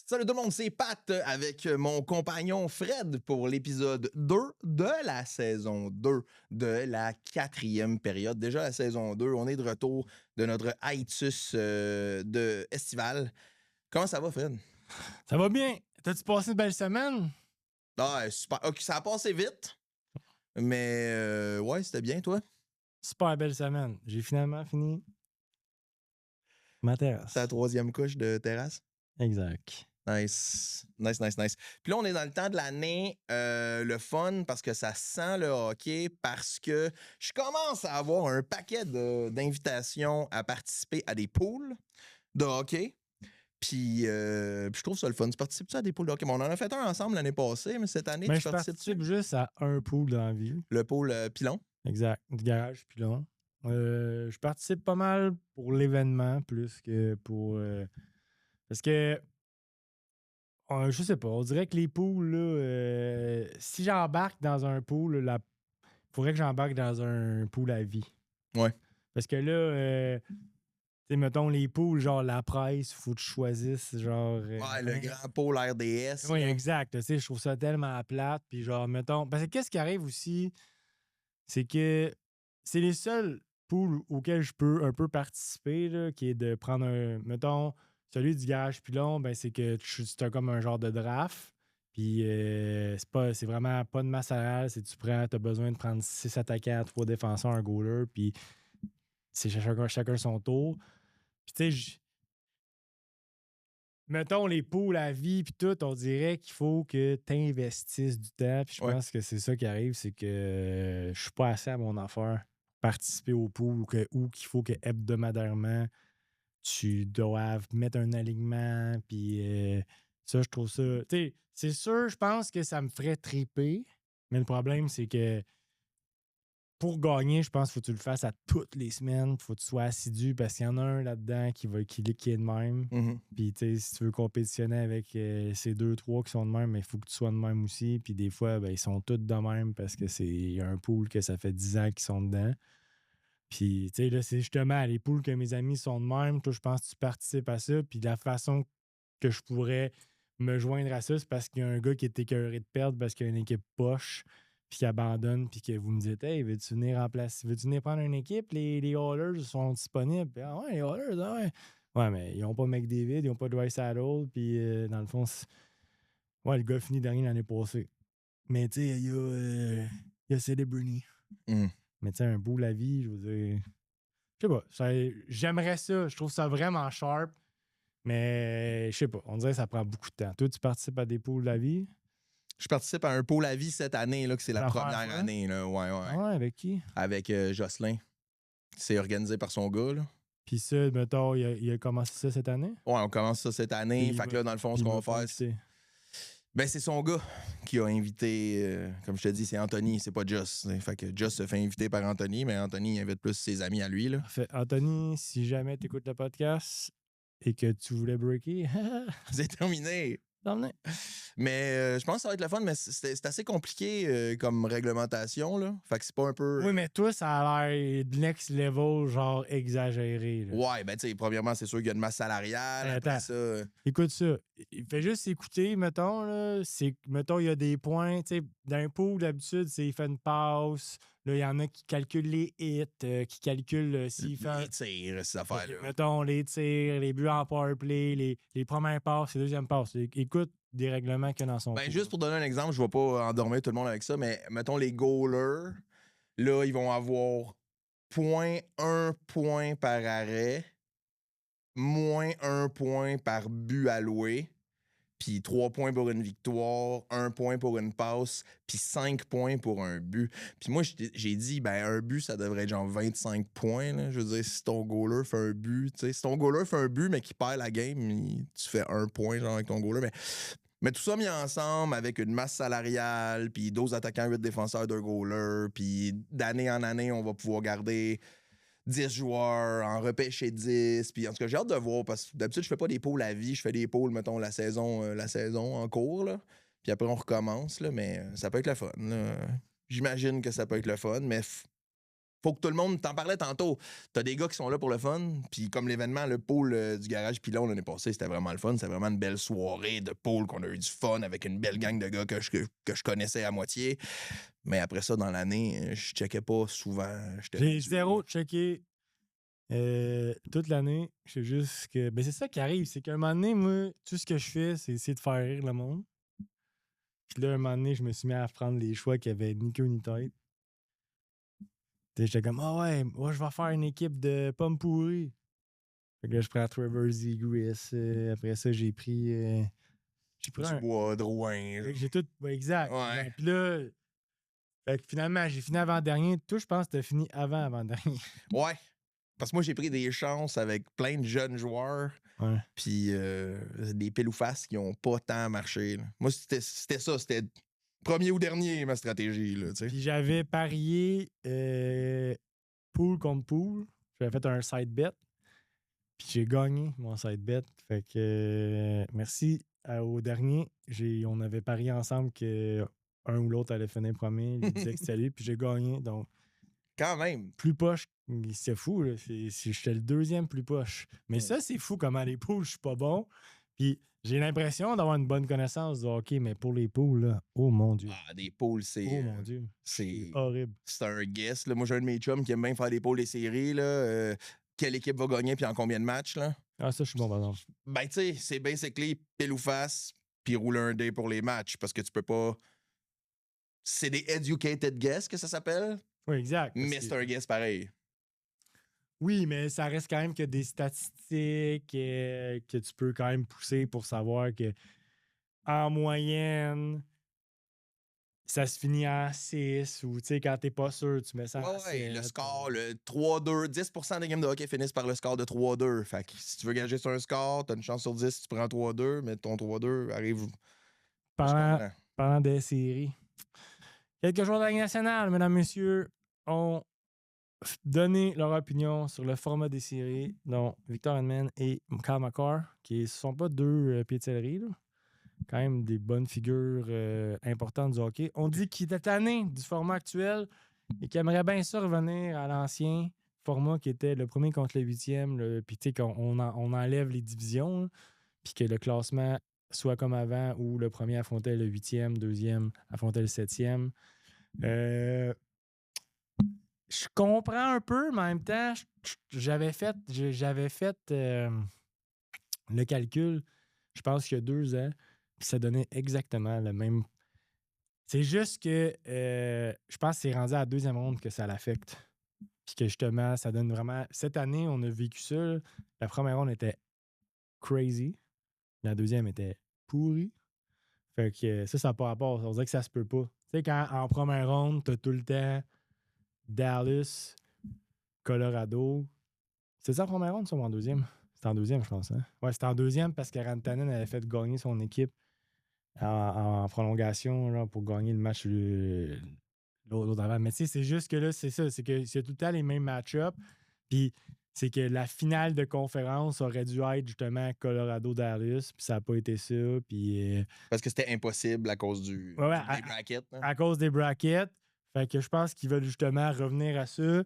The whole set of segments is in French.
Salut tout le monde, c'est Pat avec mon compagnon Fred pour l'épisode 2 de la saison 2 de la quatrième période. Déjà la saison 2, on est de retour de notre hiatus de estival. Comment ça va, Fred? Ça va bien. T'as-tu passé une belle semaine? Ah, super. Ok, ça a passé vite, mais ouais, c'était bien, toi? Super belle semaine. J'ai finalement fini ma terrasse. Ta troisième couche de terrasse? Exact. Nice. Nice, nice, nice. Puis là, on est dans le temps de l'année, le fun parce que ça sent le hockey, parce que je commence à avoir un paquet d'invitations à participer à des pools de hockey. Puis je trouve ça le fun. Tu participes-tu à des pools de hockey? Bon, on en a fait un ensemble l'année passée, mais cette année, Mais tu je participes-tu? participe juste à un pool dans la vie. Le pool Pilon? Exact. Du garage pilon. Je participe pas mal pour l'événement plus que pour. Parce que. Je sais pas. On dirait que les pools, là, si j'embarque dans un pool, il faudrait que j'embarque dans un pool à vie. Ouais. Parce que là, tu sais, mettons les pools, genre la presse, faut que tu choisisses, genre. Ouais, le grand pôle RDS. Oui, là. exact. Tu sais, je trouve ça tellement plate. Puis genre, mettons. Parce que qu'est-ce qui arrive aussi, c'est que c'est les seuls pools auxquels je peux un peu participer, là, qui est de prendre un. Mettons, celui du garage pilon, ben c'est que tu as comme un genre de draft. Puis c'est vraiment pas de masse salariale, c'est tu prends, t'as besoin de prendre 6 attaquants, 3 défenseurs, un goaler, puis c'est chacun son tour. Puis tu sais, mettons les poules à vie puis tout, on dirait qu'il faut que tu investisses du temps. Puis je Ouais. pense que c'est ça qui arrive, c'est que je suis pas assez à mon affaire participer aux poules ou qu'il faut que hebdomadairement tu doives mettre un alignement. Puis ça, je trouve ça. Tu sais, c'est sûr, je pense que ça me ferait triper, mais le problème, c'est que pour gagner, je pense qu'il faut que tu le fasses à toutes les semaines. Il faut que tu sois assidu parce qu'il y en a un là-dedans qui est de même. Mhm. Puis, tu sais, si tu veux compétitionner avec ces deux, trois qui sont de même, il faut que tu sois de même aussi. Puis, des fois, ben, ils sont tous de même parce que il y a un pool que ça fait 10 ans qu'ils sont dedans. Puis, tu sais, là, c'est justement les pools que mes amis sont de même. Toi, je pense que tu participes à ça. Puis, la façon que je pourrais me joindre à ça, c'est parce qu'il y a un gars qui est écœuré de perdre parce qu'il y a une équipe poche puis qui abandonne, puis que vous me dites « Hey, veux-tu venir remplacer? Veux-tu venir prendre une équipe? Les Oilers sont disponibles. » Puis, ah ouais, les Oilers, ah ouais. Ouais, mais ils n'ont pas McDavid, ils n'ont pas Dry Saddle, puis dans le fond, ouais, le gars finit dernier l'année passée. Mais tu sais, il y a Celebrity. Mhm. Mais tu sais, un bout la vie, je veux dire. Je sais pas. J'aimerais ça. Je trouve ça vraiment sharp. Mais je sais pas. On dirait que ça prend beaucoup de temps. Toi, tu participes à des pools de la vie? Je participe à un pôle à vie cette année, là, que c'est la La première première fois? année. Là. Ouais, ouais. Ah ouais, avec qui? Avec Jocelyn. C'est organisé par son gars, là. Puis ça, mettons, il a commencé ça cette année? Ouais, on commence ça cette année. Puis Fait que là, dans le fond, puis ce il qu'on m'a va pas faire, invité. ben, c'est son gars qui a invité, comme je te dis, c'est Anthony, c'est pas Joss. Fait que Joss se fait inviter par Anthony, mais Anthony il invite plus ses amis à lui, là. Fait, Anthony, si jamais tu écoutes le podcast et que tu voulais breaker, C'est terminé. t'emmener. Mais je pense que ça va être le fun, mais c'est assez compliqué comme réglementation, là. Fait que c'est pas un peu. Oui, mais toi, ça a l'air de next level, genre exagéré. Là. Ouais, ben, tu sais, premièrement, c'est sûr qu'il y a une masse salariale. Hey, Après attends. ça. Écoute ça. Il fait juste écouter, mettons, là. C'est mettons, il y a des points. Tu sais, dans un pool, d'habitude, c'est il fait une passe. Là, il y en a qui calculent les hits, qui calculent s'il fait. Les tirs, ces affaires-là. Mettons, les tirs, les buts en powerplay, les premières passes, les deuxièmes passes. Écoute des règlements qu'il y a dans son Ben, pool. juste pour donner un exemple, je vais pas endormir tout le monde avec ça, mais mettons les goalers, là, ils vont avoir 0,1 point par arrêt, moins 1 point par but alloué, puis 3 points pour une victoire, 1 point pour une passe, puis 5 points pour un but. Puis moi, j'ai dit, ben, un but, ça devrait être genre 25 points. Là. Je veux dire, si ton goaler fait un but, tu sais, si ton goaler fait un but, mais qu'il perd la game, tu fais 1 point genre avec ton goaler. Mais tout ça mis ensemble avec une masse salariale, puis 12 attaquants, 8 défenseurs, 2 goalers, puis d'année en année, on va pouvoir garder 10 joueurs, en repêcher 10. Puis en tout cas, j'ai hâte de voir parce que d'habitude, je fais pas des pôles à vie, je fais des pôles, mettons, la saison en cours. Là. Puis après, on recommence, là, mais ça peut être le fun. Là. J'imagine que ça peut être le fun, mais faut que tout le monde t'en parlait tantôt. T'as des gars qui sont là pour le fun, puis comme l'événement, le pool du garage Pilon l'année passée, c'était vraiment le fun. C'était vraiment une belle soirée de pool qu'on a eu du fun avec une belle gang de gars que je connaissais à moitié. Mais après ça, dans l'année, je checkais pas souvent. J'ai zéro checké toute l'année. Je sais juste que. Ben, c'est ça qui arrive, c'est qu'à un moment donné, moi, tout ce que je fais, c'est essayer de faire rire le monde. Puis là, un moment donné, je me suis mis à prendre les choix qui avaient ni queue ni tête. J'étais comme, ah ouais, moi, je vais faire une équipe de pommes pourries. Fait que là, je prends Trevor Zegras. Après ça, j'ai pris. J'ai pris Du bois, Drouin. Fait que j'ai tout. Ouais, exact. Ouais. Puis là, fait que finalement, j'ai fini avant-dernier. Toi, je pense que t'as fini avant-dernier. Ouais. Parce que moi, j'ai pris des chances avec plein de jeunes joueurs. Ouais. Puis des pile ou face qui ont pas tant marché. Là. Moi, c'était ça. C'était premier ou dernier, ma stratégie. Là, Puis j'avais parié pool contre pool. J'avais fait un side bet. Puis j'ai gagné mon side bet. Fait que merci au dernier. On avait parié ensemble que un ou l'autre allait finir premier. Il disait que c'était lui. Puis j'ai gagné. Donc, quand même. plus poche. C'est fou. Là. J'étais le deuxième plus poche. Mais ça, c'est fou comment les pools, je suis pas bon. Puis j'ai l'impression d'avoir une bonne connaissance du hockey. Mais pour les pools, là, oh mon Dieu. Ah, des pools, c'est. Oh mon Dieu. C'est horrible. C'est un guess. Là. Moi, j'ai un de mes chums qui aime bien faire des pools des séries. Là. Quelle équipe va gagner puis en combien de matchs? Là? Ah, ça, je suis bon, par exemple. Ben, tu sais, c'est basically pile ou face puis rouler un dé pour les matchs parce que tu peux pas. C'est des educated guess que ça s'appelle. Oui, exact. Mais c'est un guess pareil. Oui, mais ça reste quand même que des statistiques que tu peux quand même pousser pour savoir que en moyenne, ça se finit en 6 ou tu sais, quand t'es pas sûr, tu mets ça en 7. Le score, le 3-2, 10% des games de hockey finissent par le score de 3-2. Fait que si tu veux gager sur un score, t'as une chance sur 10 si tu prends 3-2, mais ton 3-2 arrive. Pendant des séries. Quelques joueurs de la Ligue nationale, mesdames, messieurs, ont donné leur opinion sur le format des séries, dont Victor Hedman et Kyle McCarr, qui ne sont pas deux pieds de céleri, là. Quand même des bonnes figures importantes du hockey. On dit qu'il était tanné du format actuel et qu'il aimerait bien ça revenir à l'ancien format qui était le premier contre le huitième, puis tu sais qu'on enlève les divisions, puis que le classement soit comme avant où le premier affrontait le huitième, deuxième affrontait le septième. Je comprends un peu, mais en même temps, j'avais fait le calcul, je pense qu'il y a 2 ans, puis ça donnait exactement le même. C'est juste que je pense que c'est rendu à la deuxième ronde que ça l'affecte. Puis que justement, ça donne vraiment. Cette année, on a vécu ça. Là. La première ronde était crazy. La deuxième était pourrie. Fait que ça n'a pas rapport. On dirait que ça se peut pas. Tu sais, quand en première ronde, t'as tout le temps Dallas, Colorado. C'est ça en première ronde, ça, ou en deuxième? C'était en deuxième, je pense. Hein? Ouais, c'était en deuxième parce que Rantanen avait fait gagner son équipe en prolongation là, pour gagner le match l'autre avant. Mais tu sais, c'est juste que là, c'est ça. C'est que c'est tout le temps les mêmes match-ups. Puis c'est que la finale de conférence aurait dû être justement Colorado-Dallas. Puis ça n'a pas été ça. Puis, parce que c'était impossible à cause des brackets. Hein? À cause des brackets. Fait que je pense qu'ils veulent justement revenir à ça.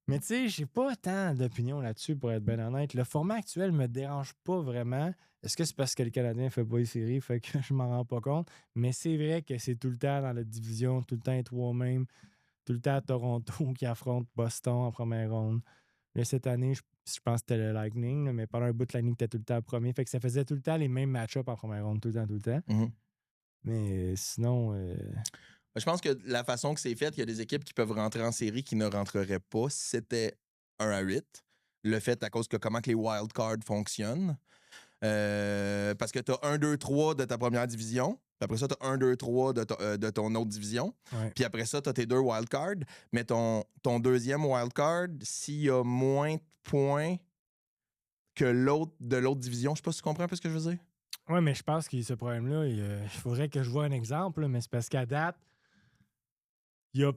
Mais tu sais, j'ai pas tant d'opinion là-dessus, pour être bien honnête. Le format actuel me dérange pas vraiment. Est-ce que c'est parce que le Canadien fait pas les séries, fait que je m'en rends pas compte? Mais c'est vrai que c'est tout le temps dans la division, tout le temps les trois mêmes, tout le temps Toronto qui affronte Boston en première ronde. Là, cette année, je pense que c'était le Lightning, là, mais pendant un bout de Lightning, était tout le temps premier. Fait que ça faisait tout le temps les mêmes match-ups en première ronde, tout le temps. Mm-hmm. Mais sinon... Je pense que la façon que c'est fait, il y a des équipes qui peuvent rentrer en série qui ne rentreraient pas si c'était 1-8. Le fait à cause que comment que les wildcards fonctionnent. Parce que tu as 1, 2, 3 de ta première division. Puis après ça, tu as 1, 2, 3 de ton autre division. Ouais. Puis après ça, tu as tes 2 wildcards. Mais ton deuxième wildcard, s'il y a moins de points que l'autre de l'autre division, je sais pas si tu comprends un peu ce que je veux dire. Oui, mais je pense que ce problème-là, il faudrait que je vois un exemple, là, mais c'est parce qu'à date, il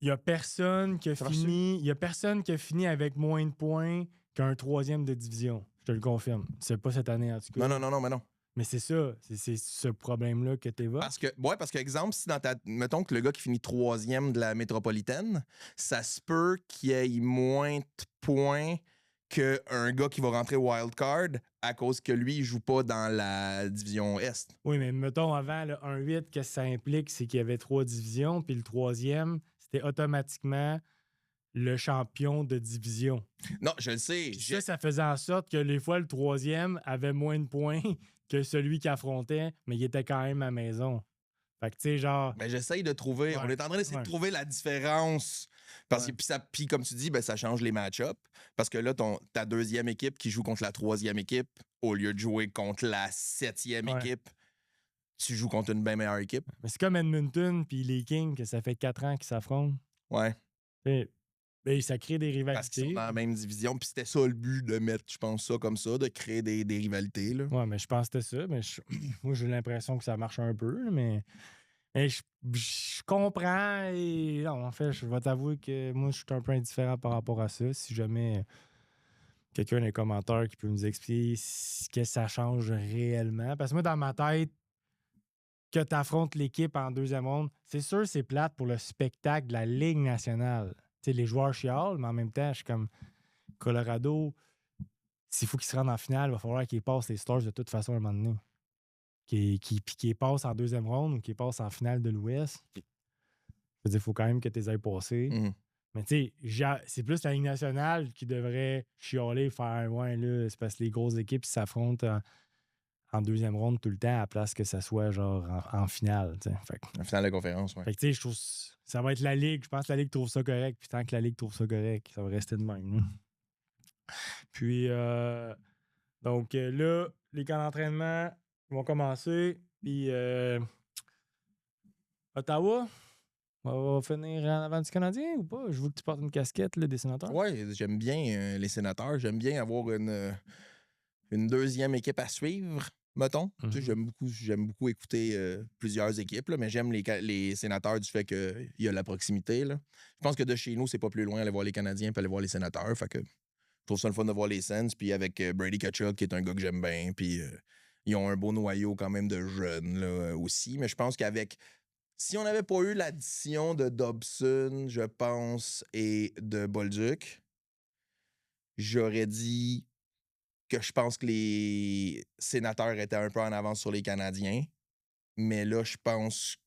y a personne qui a fini. Il y a personne qui a fini avec moins de points qu'un troisième de division. Je te le confirme. C'est pas cette année, en tout cas. Non, mais non. Mais c'est ça, c'est ce problème-là que tu évoques. Parce que, exemple, si mettons que le gars qui finit troisième de la métropolitaine, ça se peut qu'il ait moins de points qu'un gars qui va rentrer wild card à cause que lui, il joue pas dans la division Est. Oui, mais mettons avant le 1-8, qu'est-ce que ça implique? C'est qu'il y avait 3 divisions, puis le troisième, c'était automatiquement le champion de division. Non, je le sais. Puis ça faisait en sorte que les fois, le troisième avait moins de points que celui qui affrontait, mais il était quand même à la maison. Fait que, tu sais, genre. Ben, j'essaye de trouver. Ouais, On est en train d'essayer de ouais. trouver la différence. Parce que, puis comme tu dis, ben, ça change les match-ups. Parce que là, ta deuxième équipe qui joue contre la troisième équipe, au lieu de jouer contre la septième Ouais. équipe, tu joues contre une bien meilleure équipe. Mais c'est comme Edmonton puis les Kings, que ça fait 4 ans qu'ils s'affrontent. Ouais. Ben, ça crée des Parce qu'ils sont rivalités. dans la même division. Puis c'était ça le but de mettre, je pense, ça comme ça, de créer des rivalités. Là. Ouais, mais je pense que c'était ça. Mais moi, j'ai l'impression que ça marche un peu. Mais je comprends. Et non, en fait, je vais t'avouer que moi, je suis un peu indifférent par rapport à ça. Si jamais quelqu'un dans les commentaires qui peut nous expliquer ce que ça change réellement. Parce que moi, dans ma tête, que tu affrontes l'équipe en deuxième ronde, c'est sûr c'est plate pour le spectacle de la Ligue nationale. Tu sais, les joueurs chialent, mais en même temps, je suis comme Colorado, s'il faut qu'ils se rendent en finale, il va falloir qu'ils passent les Stars de toute façon à un moment donné. Qu'ils passent en deuxième ronde ou qu'ils passent en finale de l'Ouest. Je veux dire, il faut quand même que tu les ailles passés. Mhm. Mais tu sais, c'est plus la Ligue nationale qui devrait chialer, faire ouais, là, c'est parce que les grosses équipes s'affrontent en deuxième ronde tout le temps à la place que ça soit genre en finale. En finale de conférence, ouais. Fait que tu sais, je trouve ça va être la Ligue. Je pense que la Ligue trouve ça correct. Puis tant que la Ligue trouve ça correct, ça va rester de même. Là. Puis donc là, les camps d'entraînement vont commencer. Puis Ottawa va finir en avant du Canadien ou pas? Je veux que tu portes une casquette là, des sénateurs. Ouais, j'aime bien les sénateurs. J'aime bien avoir une deuxième équipe à suivre, mettons. Tu sais, j'aime beaucoup écouter plusieurs équipes, là, mais j'aime les sénateurs du fait qu'il y a la proximité. Là. Je pense que de chez nous, c'est pas plus loin aller voir les Canadiens puis aller voir les sénateurs. Fait que je trouve ça le fun de voir les Sens. Puis avec Brady Tkachuk, qui est un gars que j'aime bien. Puis ils ont un beau noyau quand même de jeunes là, aussi. Mais je pense qu'avec. Si on n'avait pas eu l'addition de Dobson, je pense, et de Bolduc, j'aurais dit que je pense que les sénateurs étaient un peu en avance sur les Canadiens. Mais là, je pense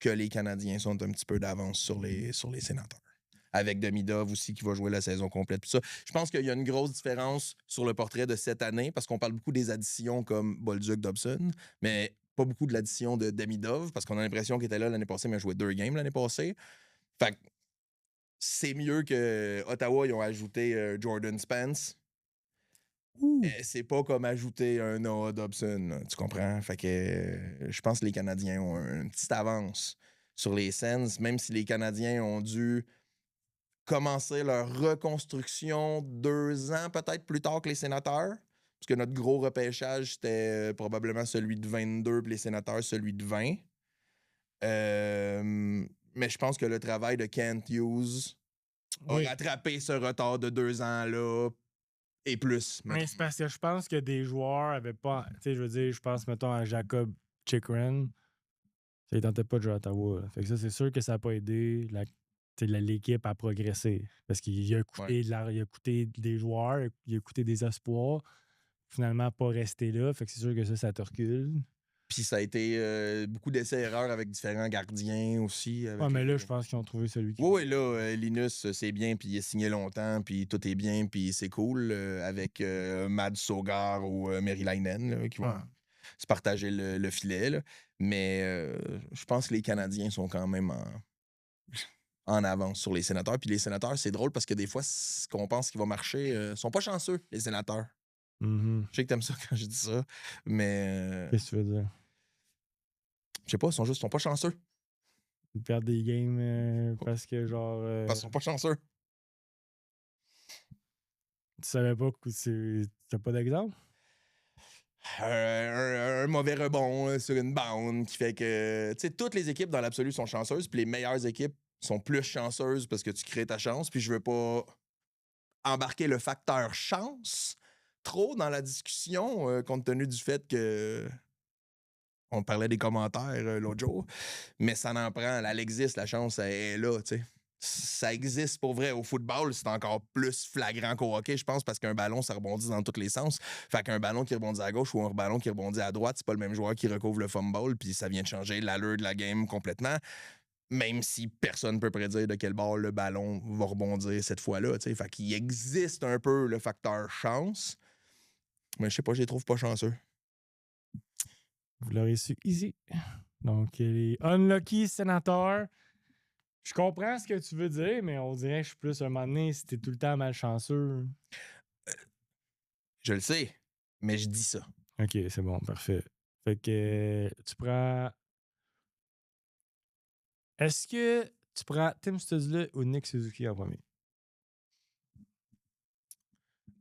que les Canadiens sont un petit peu d'avance sur les sénateurs. Avec Demidov aussi qui va jouer la saison complète. Puis ça, je pense qu'il y a une grosse différence sur le portrait de cette année parce qu'on parle beaucoup des additions comme Bolduc, Dobson, mais pas beaucoup de l'addition de Demidov parce qu'on a l'impression qu'il était là l'année passée, mais il a joué 2 games l'année passée. Fait que c'est mieux que Ottawa, ils ont ajouté Jordan Spence. C'est pas comme ajouter un Noah Dobson, là, tu comprends? Fait que je pense que les Canadiens ont une petite avance sur les Sens, même si les Canadiens ont dû commencer leur reconstruction 2 ans peut-être plus tard que les sénateurs. Parce que notre gros repêchage, c'était probablement celui de 22, puis les sénateurs, celui de 20. Mais je pense que le travail de Kent Hughes a rattrapé ce retard de 2 ans-là et plus. Mais c'est parce que je pense que des joueurs avaient pas. Tu sais, je veux dire, je pense, mettons, à Jacob Chikrin. Ça ne tentait pas de jouer à Ottawa. Là. Fait que ça, c'est sûr que ça n'a pas aidé l'équipe à progresser. Parce qu'il a coûté, il a coûté des joueurs, il a coûté des espoirs. Finalement, pas rester là. Fait que c'est sûr que ça te recule. Puis ça a été beaucoup d'essais-erreurs avec différents gardiens aussi. Ouais, mais là, je pense qu'ils ont trouvé celui qui. Oui, là, Linus, c'est bien, puis il est signé longtemps, puis tout est bien, puis c'est cool avec Mad Sogar ou Merilainen là, qui vont se partager le filet. Là. Mais je pense que les Canadiens sont quand même en avance sur les sénateurs. Puis les sénateurs, c'est drôle parce que des fois, ce qu'on pense qui va marcher, sont pas chanceux, les sénateurs. Je sais que t'aimes ça quand je dis ça, mais. Qu'est-ce que tu veux dire? Je sais pas, ils sont pas chanceux. Ils perdent des games parce que genre. Parce qu'ils sont pas chanceux. Tu savais pas que t'as pas d'exemple? Un mauvais rebond sur une bounce qui fait que. Tu sais, toutes les équipes dans l'absolu sont chanceuses, puis les meilleures équipes sont plus chanceuses parce que tu crées ta chance, puis je veux pas embarquer le facteur chance, trop dans la discussion, compte tenu du fait que on parlait des commentaires l'autre jour, mais ça n'en prend. Elle existe, la chance, elle est là, tu sais. Ça existe pour vrai. Au football, c'est encore plus flagrant qu'au hockey, je pense, parce qu'un ballon, ça rebondit dans tous les sens. Fait qu'un ballon qui rebondit à gauche ou un ballon qui rebondit à droite, c'est pas le même joueur qui recouvre le fumble, puis ça vient de changer l'allure de la game complètement, même si personne ne peut prédire de quel bord le ballon va rebondir cette fois-là, tu sais. Fait qu'il existe un peu le facteur chance, mais je sais pas, je les trouve pas chanceux. Vous l'aurez su easy. Donc, les unlucky sénateurs. Je comprends ce que tu veux dire, mais on dirait que je suis plus un moment donné, si t'es tout le temps malchanceux. Je le sais, mais je dis ça. Ok, c'est bon, parfait. Fait que tu prends. Est-ce que tu prends Tim Stutzle ou Nick Suzuki en premier?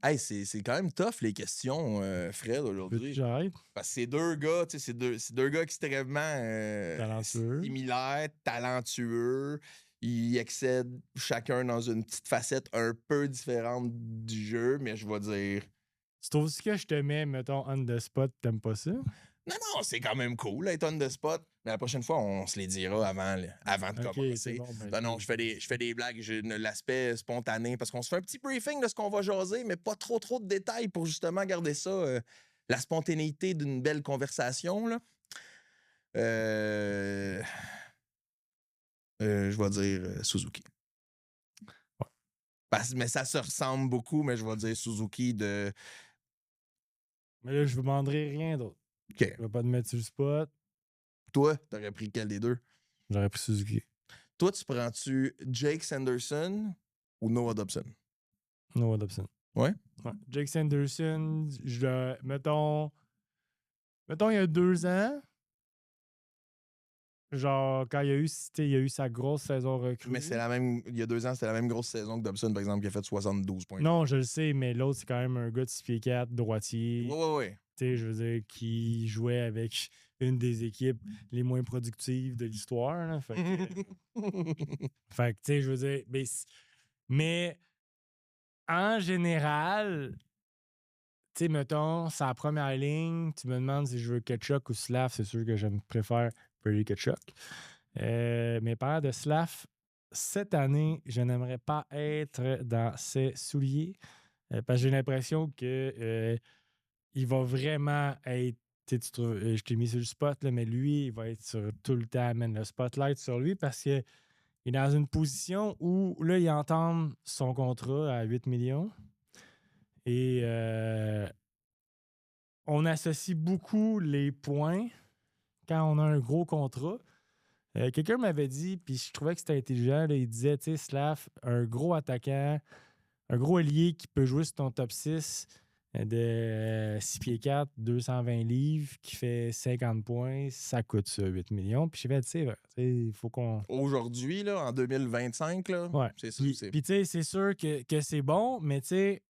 Hey, c'est quand même tough les questions, Fred, Veux-tu que aujourd'hui. j'arrête? Parce que c'est deux gars, tu sais, c'est deux gars extrêmement Talentueux. similaires, talentueux. Ils excèdent chacun dans une petite facette un peu différente du jeu, mais je vais dire. Tu trouves que je te mets, mettons, on the spot, t'aimes pas ça? Non, non, c'est quand même cool, être on the spot. Mais la prochaine fois, on se les dira avant de Ok, c'est commencer. bon. Ben, Non, non, je fais des blagues. J'ai l'aspect spontané parce qu'on se fait un petit briefing de ce qu'on va jaser, mais pas trop de détails pour justement garder ça, la spontanéité d'une belle conversation, là. Je vais dire Suzuki. Mais ça se ressemble beaucoup, mais je vais dire Suzuki de. Mais là, je vous demanderai rien d'autre. OK. Je vais pas te mettre sur le spot. Toi, t'aurais pris quel des deux? J'aurais pris Suzuki. Toi, tu prends-tu Jake Sanderson ou Noah Dobson? Noah Dobson. Ouais? Ouais. Jake Sanderson, mettons, il y a 2 ans, genre, quand il y a eu sa grosse saison recrue. Mais c'est la même. Il y a 2 ans, c'était la même grosse saison que Dobson, par exemple, qui a fait 72 points. Non, je le sais, mais l'autre, c'est quand même un gars de 6 pieds 4, droitier. Ouais. Tu sais, je veux dire, qui jouait avec une des équipes les moins productives de l'histoire. Là. Fait que, tu sais, je veux dire, mais en général, tu sais, mettons, sa première ligne, tu me demandes si je veux Ketchuk ou Slav, c'est sûr que je préfère Brady Ketchuk. Mais parlant de Slav, cette année, je n'aimerais pas être dans ses souliers parce que j'ai l'impression que il va vraiment être. Je t'ai mis sur le spot, là, mais lui, il va être tout le temps, le spotlight sur lui parce qu'il est dans une position où là, il entame son contrat à 8 millions. Et on associe beaucoup les points quand on a un gros contrat. Quelqu'un m'avait dit, puis je trouvais que c'était intelligent, là, il disait, tu sais, Slav, un gros attaquant, un gros ailier qui peut jouer sur ton top 6 de 6 pieds 4, 220 livres, qui fait 50 points, ça coûte ça, 8 millions. Puis je fait, tu sais, il faut qu'on... Aujourd'hui, là, en 2025, là, Ouais. c'est ça. Puis tu sais, c'est sûr que c'est bon, mais tu sais,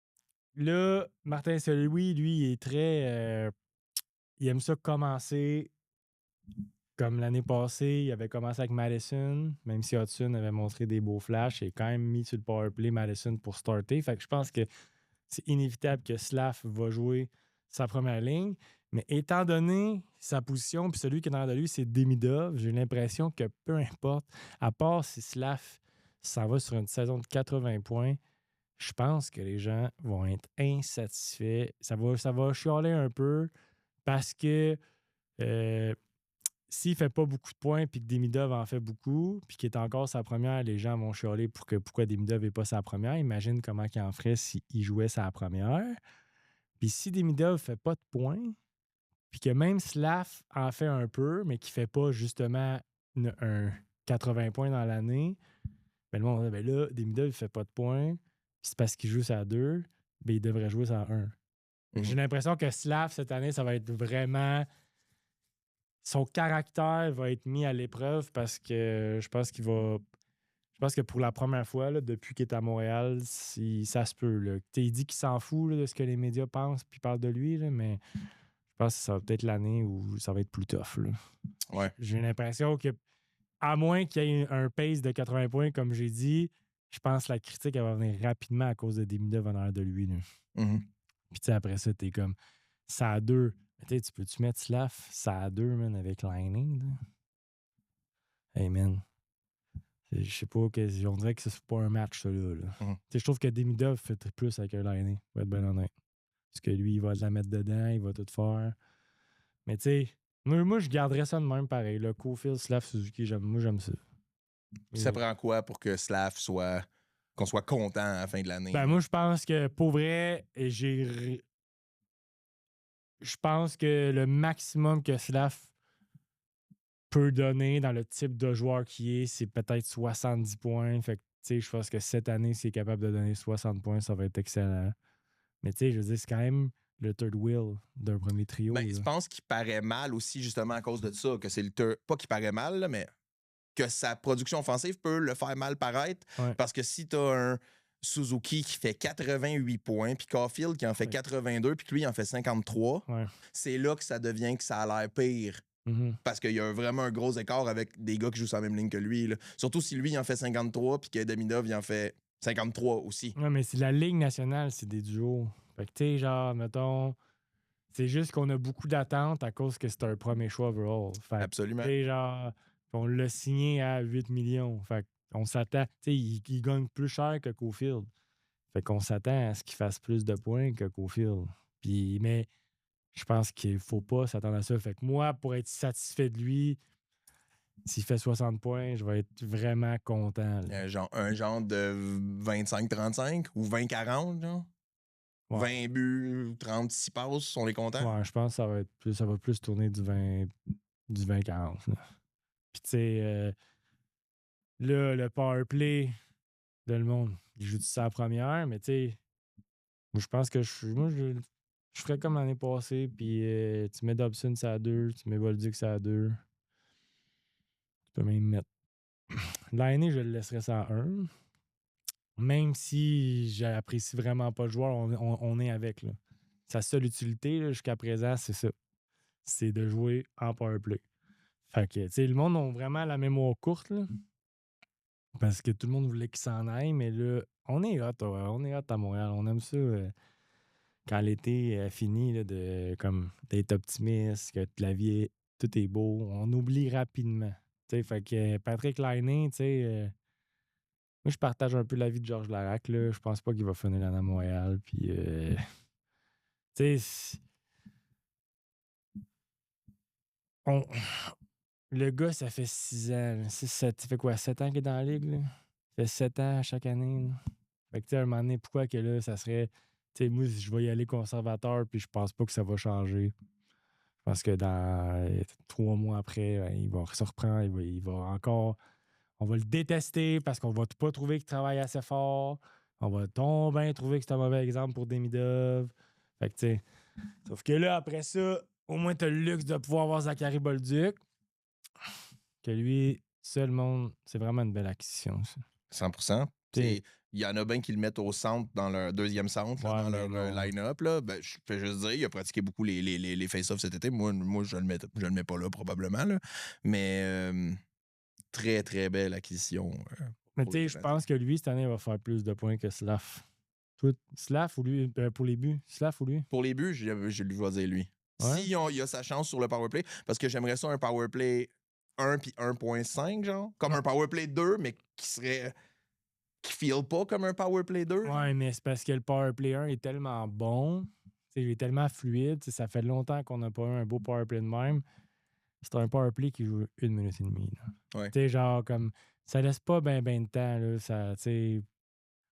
là, Martin Saint-Louis, lui, il est très... il aime ça commencer comme l'année passée. Il avait commencé avec Madison, même si Hudson avait montré des beaux flashs. Il a quand même mis sur le powerplay Madison pour starter. Fait que je pense que c'est inévitable que Slav va jouer sa première ligne. Mais étant donné sa position, puis celui qui est dans de lui, c'est Demidov, j'ai l'impression que peu importe, à part si Slav s'en va sur une saison de 80 points, je pense que les gens vont être insatisfaits. Ça va chialer un peu parce que s'il ne fait pas beaucoup de points puis que Demidov en fait beaucoup, puis qu'il est encore sa première, les gens vont chialer pourquoi Demidov n'est pas sa première. Imagine comment il en ferait s'il jouait sa première. Puis si Demidov ne fait pas de points, puis que même Slav en fait un peu, mais qui ne fait pas justement un 80 points dans l'année, ben le monde va dire, ben là, Demidov ne fait pas de points, puis c'est parce qu'il joue ça à 2, ben il devrait jouer ça à 1. J'ai l'impression que Slav, cette année, ça va être vraiment... Son caractère va être mis à l'épreuve parce que je pense qu'il va... Je pense que pour la première fois, là, depuis qu'il est à Montréal, ça se peut. Là. Il dit qu'il s'en fout là, de ce que les médias pensent puis parlent de lui, là, mais je pense que ça va peut-être l'année où ça va être plus tough. Là. Ouais. J'ai l'impression que, à moins qu'il y ait un pace de 80 points, comme j'ai dit, je pense que la critique elle va venir rapidement à cause de Demidov en arrière de lui. Là. Puis tu sais, après ça, t'es comme ça à 2. Mais tu sais, tu peux-tu mettre Slav ça à 2, man, avec Lightning? Là? Hey, man. Je sais pas, on dirait que c'est pas un match, ça, là. Tu sais, je trouve que Demidov fait plus avec un Lightning, pour être bien honnête. Parce que lui, il va la mettre dedans, il va tout faire. Mais tu sais, moi, je garderais ça de même pareil. Le Cofield, Slav, Suzuki, moi, j'aime ça. Ça prend quoi pour que Slav qu'on soit content à la fin de l'année? Ben, moi, je pense que pour vrai, je pense que le maximum que Slav peut donner dans le type de joueur qu'il est, c'est peut-être 70 points. Fait que, tu sais, je pense que cette année, s'il est capable de donner 60 points, ça va être excellent. Mais tu sais, je veux dire, c'est quand même le third wheel d'un premier trio. Ben, je pense qu'il paraît mal aussi, justement, à cause de ça, que c'est pas qu'il paraît mal, là, mais que sa production offensive peut le faire mal paraître. Ouais. Parce que si tu as un Suzuki qui fait 88 points, puis Caulfield qui en fait 82, puis lui, il en fait 53, c'est là que ça devient que ça a l'air pire. Parce qu'il y a vraiment un gros écart avec des gars qui jouent sur la même ligne que lui. Là. Surtout si lui, il en fait 53, puis que Demidov, il en fait 53 aussi. Ouais, mais c'est la Ligue nationale, c'est des duos. Fait que, tu sais, genre, mettons, c'est juste qu'on a beaucoup d'attentes à cause que c'est un premier choix overall. Fait que, Absolument. tu sais, genre, on l'a signé à 8 millions. Fait qu'on s'attend, tu sais, il gagne plus cher que Cofield. Fait qu'on s'attend à ce qu'il fasse plus de points que Cofield. Puis, mais je pense qu'il faut pas s'attendre à ça. Fait que moi, pour être satisfait de lui, s'il fait 60 points, je vais être vraiment content. Un genre de 25-35 ou 20-40, genre? Ouais. 20 buts, 36 passes, on est contents? Ouais, je pense que ça va plus tourner du 20-40. Puis tu sais, là, le power play de le monde, il joue ça à la première, mais tu sais, je pense que je ferais comme l'année passée, puis tu mets Dobson ça à 2, tu mets Bolduc ça à 2. Tu peux même mettre. L'année, je le laisserais ça à 1. Même si j'apprécie vraiment pas le joueur, on est avec. Là. Sa seule utilité là, jusqu'à présent, c'est ça. C'est de jouer en powerplay. Fait que, tu sais, le monde a vraiment la mémoire courte, là. Parce que tout le monde voulait qu'il s'en aille, mais là, on est hot à Montréal. On aime ça quand l'été finit, là, d'être optimiste, que la vie, tout est beau. On oublie rapidement. Tu sais, fait que Patrick Laine, tu sais, moi, je partage un peu l'avis de Georges Larac, là. Je pense pas qu'il va finir l'année à Montréal. Puis, tu sais, le gars, ça fait 6 ans. Ça fait quoi, 7 ans qu'il est dans la ligue, là? Ça fait 7 ans à chaque année, là. Fait que, tu sais, à un moment donné, pourquoi que là, ça serait. Tu sais, moi, je vais y aller conservateur, puis je pense pas que ça va changer. Je pense que dans 3 mois après, il va se reprendre, il va encore. On va le détester parce qu'on va pas trouver qu'il travaille assez fort. On va tomber trouver que c'est un mauvais exemple pour Demidov. Fait que, tu sais. Sauf que là, après ça, au moins, t'as le luxe de pouvoir voir Zachary Bolduc. Que lui, seul monde, c'est vraiment une belle acquisition, ça. 100%. Il y en a bien qui le mettent au centre, dans leur deuxième centre, là, dans leur line-up. Là. Ben, je peux juste dire, il a pratiqué beaucoup les face-offs cet été. Moi je le mets pas là, probablement. Là. Mais très, très belle acquisition. Mais tu sais, je pense que lui, cette année, il va faire plus de points que Slav. Slav ou lui, pour les buts? Slav ou lui? Pour les buts, je lui vais dire lui. Ouais. Si il a sa chance sur le powerplay, parce que j'aimerais ça un powerplay 1 puis 1.5, genre. Comme un powerplay 2, mais qui feel pas comme un powerplay 2. Ouais, mais c'est parce que le powerplay 1 est tellement bon, il est tellement fluide, ça fait longtemps qu'on n'a pas eu un beau powerplay de même. C'est un powerplay qui joue 1 minute et demie. Ouais. Tu sais, genre, comme, ça laisse pas ben de temps, là, ça,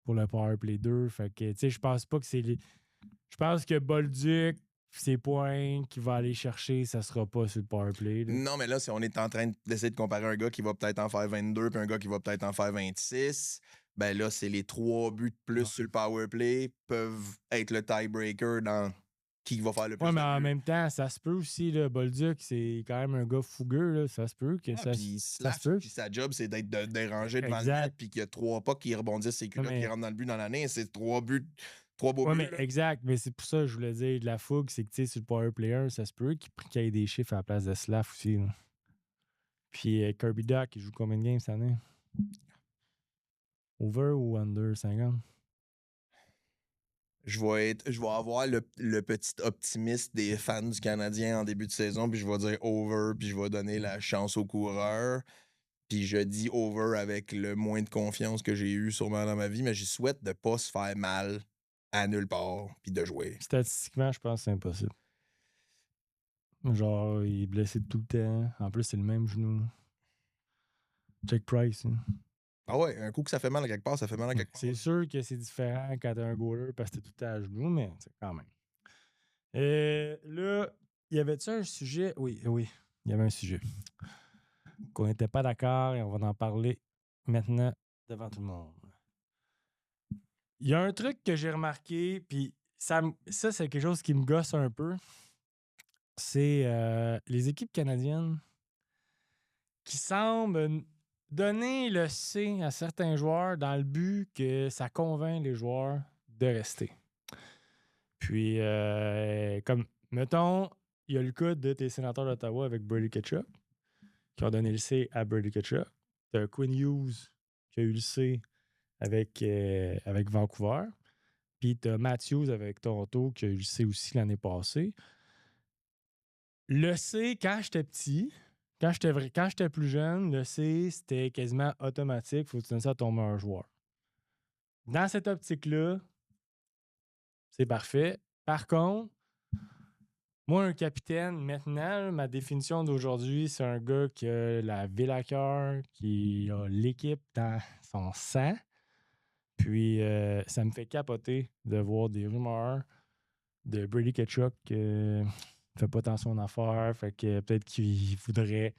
pour le powerplay 2. Fait que, tu sais, je pense pas que c'est Je pense que Bolduc, ses points qu'il va aller chercher, ça sera pas sur le powerplay. Là. Non, mais là, si on est en train d'essayer de comparer un gars qui va peut-être en faire 22 puis un gars qui va peut-être en faire 26, ben là, c'est les 3 buts de plus sur le powerplay peuvent être le tiebreaker dans qui va faire le plus de mais buts. en même temps, ça se peut aussi, là, Bolduc, c'est quand même un gars fougueux, là, ça se peut que ça se peut. Puis sa job, c'est d'être dérangé devant le net, puis qu'il y a 3 pas qui rebondissent ses culottes, qui rentrent dans le but dans l'année, c'est 3 buts. 3 beaux buts. Mais exact, mais c'est pour ça que je voulais dire de la fougue, c'est que tu sais, sur le power player, ça se peut qu'il y ait des chiffres à la place de Slav aussi. Là. Puis Kirby Duck, il joue combien de games cette année? Over ou under 50? je vais avoir le petit optimiste des fans du Canadien en début de saison, puis je vais dire over, puis je vais donner la chance aux coureurs. Puis je dis over avec le moins de confiance que j'ai eu sûrement dans ma vie, mais je souhaite de pas se faire mal à nulle part, puis de jouer. Statistiquement, je pense que c'est impossible. Genre, il est blessé tout le temps. En plus, c'est le même genou. Jack Price. Hein. Ah ouais, un coup que ça fait mal à quelque part, ça fait mal à quelque part. C'est sûr que c'est différent quand t'es un goaler parce que t'es tout le temps à genoux, mais c'est quand même. Là, y avait-tu un sujet? Oui, il y avait un sujet. Qu'on n'était pas d'accord et on va en parler maintenant devant tout le monde. Il y a un truc que j'ai remarqué, puis ça c'est quelque chose qui me gosse un peu. C'est les équipes canadiennes qui semblent donner le C à certains joueurs dans le but que ça convainc les joueurs de rester. Puis, comme, mettons, il y a le cas de tes sénateurs d'Ottawa avec Brady Tkachuk, qui ont donné le C à Brady Tkachuk. T'as Quinn Hughes qui a eu le C avec Vancouver. Puis t'as Matthews avec Toronto qui a eu le C aussi l'année passée. Le C, quand j'étais petit, quand j'étais plus jeune, le C, c'était quasiment automatique. Faut que tu donnes ça à ton meilleur joueur. Dans cette optique-là, c'est parfait. Par contre, moi, un capitaine, maintenant, ma définition d'aujourd'hui, c'est un gars qui a la ville à cœur, qui a l'équipe dans son sang. Puis, ça me fait capoter de voir des rumeurs de Brady Tkachuk qui fait pas tant son affaire. Fait que peut-être qu'il voudrait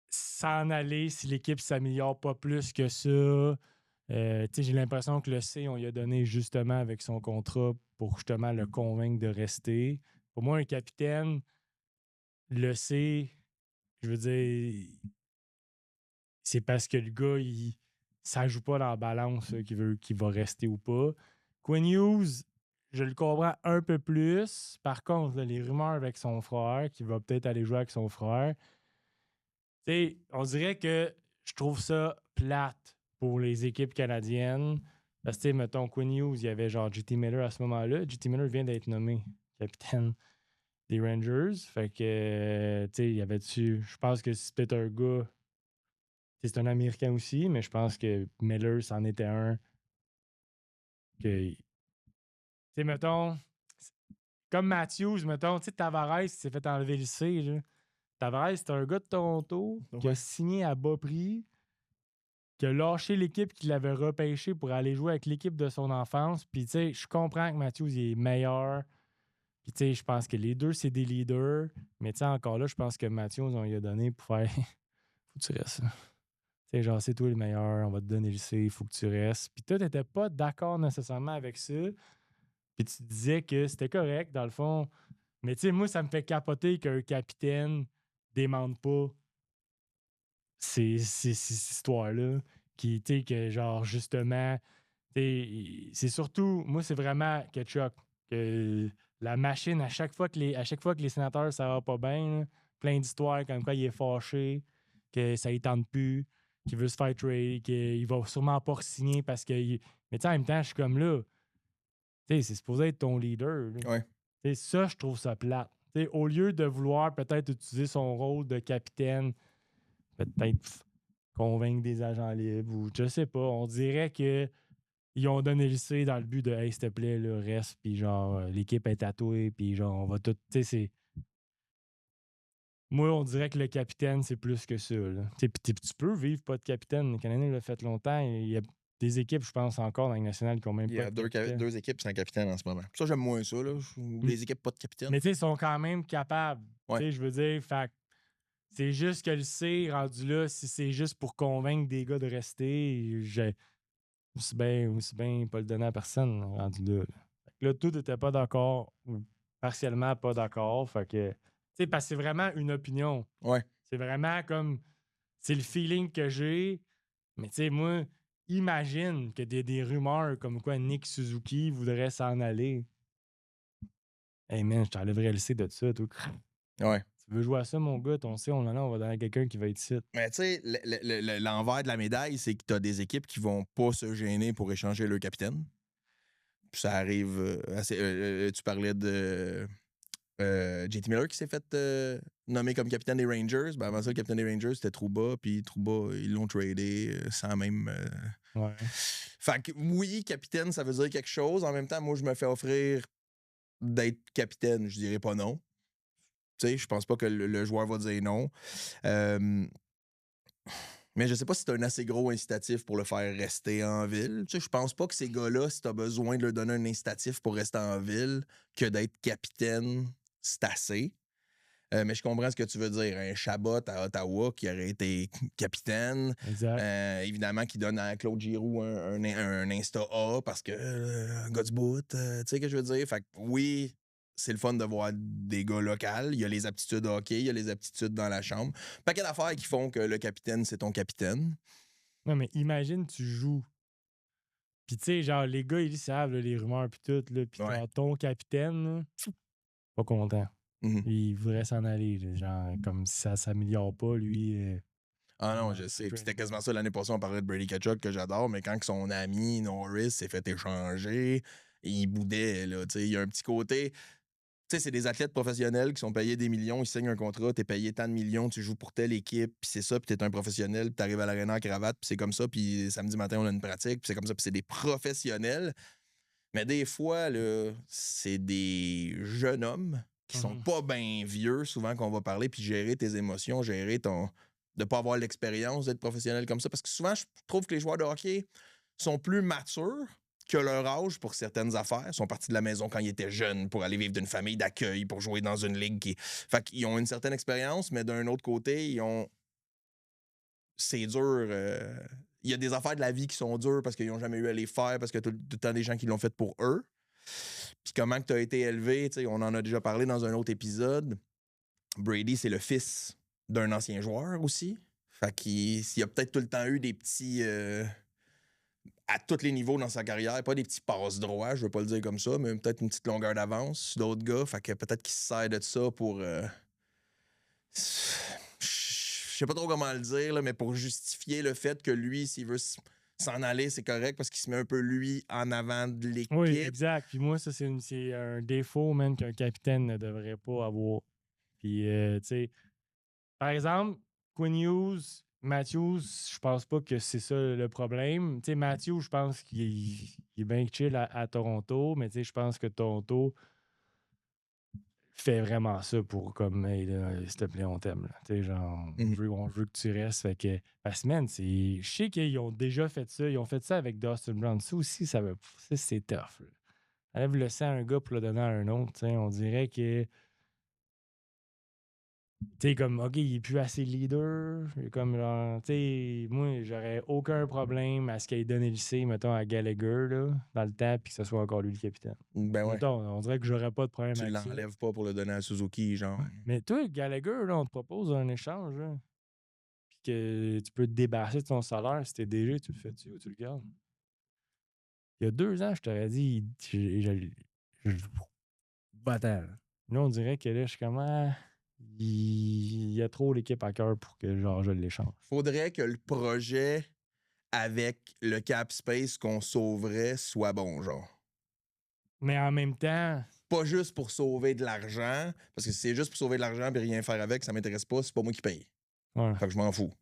s'en aller si l'équipe s'améliore pas plus que ça. J'ai l'impression que le C, on lui a donné justement avec son contrat pour justement le convaincre de rester. Pour moi, un capitaine, le C, je veux dire, c'est parce que le gars, ça joue pas dans la balance qu'il va rester ou pas. Quinn Hughes, je le comprends un peu plus. Par contre, là, les rumeurs avec son frère, qu'il va peut-être aller jouer avec son frère, on dirait que je trouve ça plate pour les équipes canadiennes. Parce que, mettons, Quinn Hughes, il y avait genre JT Miller à ce moment-là. JT Miller vient d'être nommé capitaine des Rangers. Fait que, il y avait dessus. Je pense que c'est peut-être un gars. C'est un Américain aussi, mais je pense que Miller, c'en était un. Que, mettons, comme Matthews, mettons, Tavares s'est fait enlever le C. Là. Tavares, c'est un gars de Toronto qui a signé à bas prix, qui a lâché l'équipe qu'il avait repêché pour aller jouer avec l'équipe de son enfance. Puis, je comprends que Matthews il est meilleur. Puis, je pense que les deux, c'est des leaders. Mais, encore là, je pense que Matthews, on lui a donné pour faire faut que tu restes. Genre, c'est toi le meilleur, on va te donner le C, il faut que tu restes. Puis, toi, t'étais pas d'accord nécessairement avec ça. Puis, tu disais que c'était correct, dans le fond. Mais, moi, ça me fait capoter qu'un capitaine démente pas ces histoires-là. Qui, que genre, justement, c'est surtout, moi, c'est vraiment Tkachuk. Que la machine, à chaque fois que les sénateurs, ça va pas bien, là, plein d'histoires comme quoi il est fâché, que ça ne tente plus, qu'il veut se faire trade, qu'il va sûrement pas signer parce que. Mais en même temps, je suis comme là. C'est supposé être ton leader. Là. Ouais. Ça, je trouve ça plate. Au lieu de vouloir peut-être utiliser son rôle de capitaine, peut-être convaincre des agents libres ou je sais pas. On dirait que ils ont donné le C dans le but de hey, s'il te plaît, là, reste, puis genre, l'équipe est tatouée, puis genre, on va tout. Tu sais, c'est. Moi, on dirait que le capitaine, c'est plus que ça. Là. Tu peux vivre pas de capitaine. Le Canadien l'a fait longtemps. Il y a des équipes, je pense, encore dans la nationale qui ont même Il y pas a de capitaine. deux équipes sans capitaine en ce moment. Ça, j'aime moins ça. Là. Les équipes pas de capitaine. Mais tu sais, ils sont quand même capables. Ouais. Tu sais, je veux dire, fait c'est juste que le C rendu là, si c'est juste pour convaincre des gars de rester, aussi bien pas le donner à personne rendu là. Fait que là, tout n'était pas d'accord ou partiellement pas d'accord. Fait que, tu sais, parce que c'est vraiment une opinion. Ouais. C'est vraiment comme, c'est le feeling que j'ai. Mais tu sais, moi, imagine que des rumeurs comme quoi Nick Suzuki voudrait s'en aller. Hey man, je t'enlèverais le C de ça, toi. Ouais. Tu veux jouer à ça, mon gars, ton C, on va donner à quelqu'un qui va être ici. Mais tu sais, l'envers de la médaille, c'est que tu as des équipes qui vont pas se gêner pour échanger leur capitaine. ça arrive assez. Tu parlais de JT Miller qui s'est fait nommer comme capitaine des Rangers. Ben, avant ça, le capitaine des Rangers, c'était Trouba. Puis Trouba, ils l'ont tradé sans même. Ouais. Fait que oui, capitaine, ça veut dire quelque chose. En même temps, moi, je me fais offrir d'être capitaine. Je dirais pas non. Tu sais, je pense pas que le joueur va dire non. Euh, mais je sais pas si c'est un assez gros incitatif pour le faire rester en ville. Tu sais, je pense pas que ces gars-là, si t'as besoin de leur donner un incitatif pour rester en ville, que d'être capitaine, c'est assez. Mais je comprends ce que tu veux dire. Un Chabot à Ottawa qui aurait été capitaine. Exact. Évidemment, qui donne à Claude Giroux un Insta A parce que gars du bout, tu sais ce que je veux dire? Fait que oui, c'est le fun de voir des gars locaux. Il y a les aptitudes hockey, il y a les aptitudes dans la chambre. Paquet d'affaires qui font que le capitaine, c'est ton capitaine. Non, mais imagine, tu joues. Puis, tu sais, genre, les gars, ils savent, là, les rumeurs, puis tout, là. Puis, Ouais. genre, ton capitaine, là, pas content. Mhm. Il voudrait s'en aller, là, genre, comme si ça s'améliore pas, lui. Ah non, Ouais, je sais. un Puis peu c'était quasiment ça l'année passée, on parlait de Brady Tkachuk que j'adore, mais quand son ami Norris s'est fait échanger, il boudait, là. Tu sais, il y a un petit côté. Tu sais, c'est des athlètes professionnels qui sont payés des millions, ils signent un contrat, t'es payé tant de millions, tu joues pour telle équipe, puis c'est ça, puis t'es un professionnel, puis t'arrives à l'aréna en cravate, puis c'est comme ça, puis samedi matin, on a une pratique, puis c'est comme ça, puis c'est des professionnels. Mais des fois, là, c'est des jeunes hommes qui sont Mhm. pas bien vieux, souvent qu'on va parler, puis gérer tes émotions, gérer ton. De pas avoir l'expérience d'être professionnel comme ça. Parce que souvent, je trouve que les joueurs de hockey sont plus matures que leur âge pour certaines affaires. Ils sont partis de la maison quand ils étaient jeunes pour aller vivre d'une famille d'accueil, pour jouer dans une ligue qui. Fait qu'ils ont une certaine expérience, mais d'un autre côté, ils ont. C'est dur. Il y a des affaires de la vie qui sont dures parce qu'ils n'ont jamais eu à les faire, parce que tout le temps des gens qui l'ont fait pour eux. Puis comment tu as été élevé, tu sais, on en a déjà parlé dans un autre épisode. Brady, c'est le fils d'un ancien joueur aussi. Fait qu'il y a peut-être tout le temps eu des petits. À tous les niveaux dans sa carrière, pas des petits passes droits, je veux pas le dire comme ça, mais peut-être une petite longueur d'avance sur d'autres gars. Fait que peut-être qu'il se sert de ça pour. Je sais pas trop comment le dire, là, mais pour justifier le fait que lui, s'il veut s'en aller, c'est correct parce qu'il se met un peu lui en avant de Oui, l'équipe. exact. Puis moi, ça, c'est un défaut, man, qu'un capitaine ne devrait pas avoir. Puis, tu sais, par exemple, Quinn Hughes, Matthews, je pense pas que c'est ça le problème. Tu sais, Matthews, je pense qu'il est bien chill à Toronto, mais tu sais, je pense que Toronto fait vraiment ça pour comme, hey, là, s'il te plaît, on t'aime. Là. Tu sais, genre, on veut que tu restes. Fait que, parce que, man, je sais qu'ils ont déjà fait ça. Ils ont fait ça avec Dustin Brown. Ça aussi, ça c'est tough. Là. Enlève le sang à un gars pour le donner à un autre. Tu sais, on dirait que. Tu sais, comme, OK, il est plus assez leader. Comme, genre, tu sais, moi, j'aurais aucun problème à ce qu'il ait donné le C, mettons, à Gallagher, là, dans le temps, puis que ce soit encore lui le capitaine. Ben ouais. Mettons, on dirait que j'aurais pas de problème Tu avec ça. l'enlèves pas pour le donner à Suzuki, genre. Mais toi, Gallagher, là, on te propose un échange, là, puis que tu peux te débarrasser de ton salaire si t'es DG, tu le fais-tu ou tu le gardes? Il y a 2 ans, je t'aurais dit, va-t'en. Là, on dirait que là, je suis comme, il y a trop l'équipe à cœur pour que, genre, je l'échange. Faudrait que le projet avec le cap space qu'on sauverait soit bon, genre. Mais en même temps, Pas juste pour sauver de l'argent, parce que si c'est juste pour sauver de l'argent et rien faire avec, ça m'intéresse pas, c'est pas moi qui paye. ouais. Fait que je m'en fous.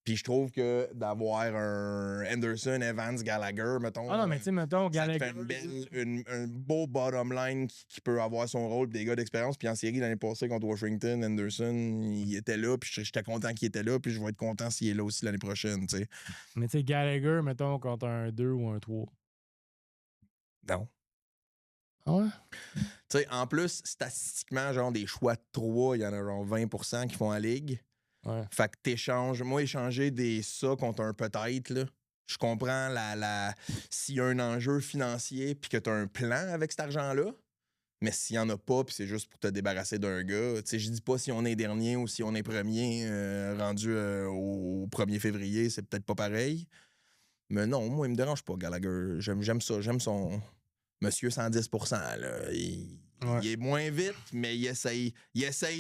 Puis je trouve que d'avoir un Anderson, Evans, Gallagher, mettons, Ah non, mais tu sais, mettons, ça te Gallagher. fait un beau bottom line qui peut avoir son rôle, pis des gars d'expérience. Puis en série, l'année passée, contre Washington, Anderson, il était là, puis j'étais content qu'il était là, puis je vais être content s'il est là aussi l'année prochaine, tu sais. Mais tu sais, Gallagher, mettons, contre un 2 ou un 3. Non. Ah ouais? Tu sais, en plus, statistiquement, genre des choix de 3, il y en a genre 20% qui font la ligue. Ouais. Fait que t'échanges. Moi, échanger des ça contre un peut-être, là. Je comprends s'il y a un enjeu financier puis que t'as un plan avec cet argent-là. Mais s'il y en a pas, puis c'est juste pour te débarrasser d'un gars, tu sais, je dis pas si on est dernier ou si on est premier rendu au 1er février, c'est peut-être pas pareil. Mais non, moi, il me dérange pas, Gallagher. J'aime ça, j'aime son monsieur 110%. Là. Il est moins vite, mais il essaye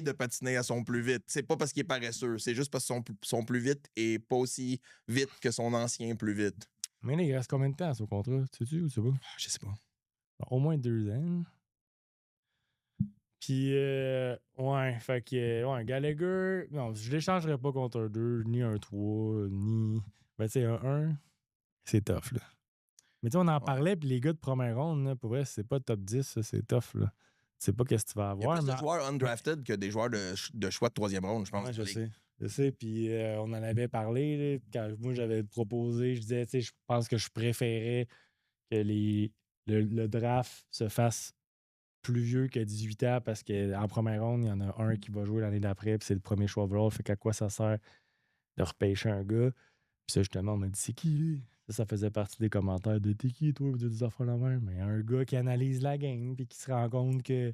de patiner à son plus vite. C'est pas parce qu'il est paresseux, c'est juste parce que son plus vite est pas aussi vite que son ancien plus vite. Mais là, il reste combien de temps à son contrat? Tu sais-tu ou tu sais pas? Je sais pas. Au moins 2 ans. Puis, ouais, fait que, ouais, Gallagher, non, je l'échangerais pas contre un 2, ni un 3, ni. Ben, tu sais, un 1, c'est tough, là. Mais tu sais, on en Ouais. parlait, puis les gars de première ronde, là, pour vrai, c'est pas top 10, ça, c'est tough, là. Tu sais pas qu'est-ce que tu vas Il y a avoir, plus de mais. joueurs undrafted que des joueurs de choix de troisième ronde, je pense, Ouais, dans je la ligue. sais. Je sais, puis on en avait parlé, là, quand moi j'avais proposé, je disais, tu sais, je pense que je préférais que le draft se fasse plus vieux que 18 ans parce qu'en première ronde, il y en a un qui va jouer l'année d'après, puis c'est le premier choix overall. Fait qu'à quoi ça sert de repêcher un gars? Puis ça, justement, on m'a dit, c'est qui lui? Ça faisait partie des commentaires de t'es qui, toi, vous dites des affaires la même. Mais un gars qui analyse la game, puis qui se rend compte que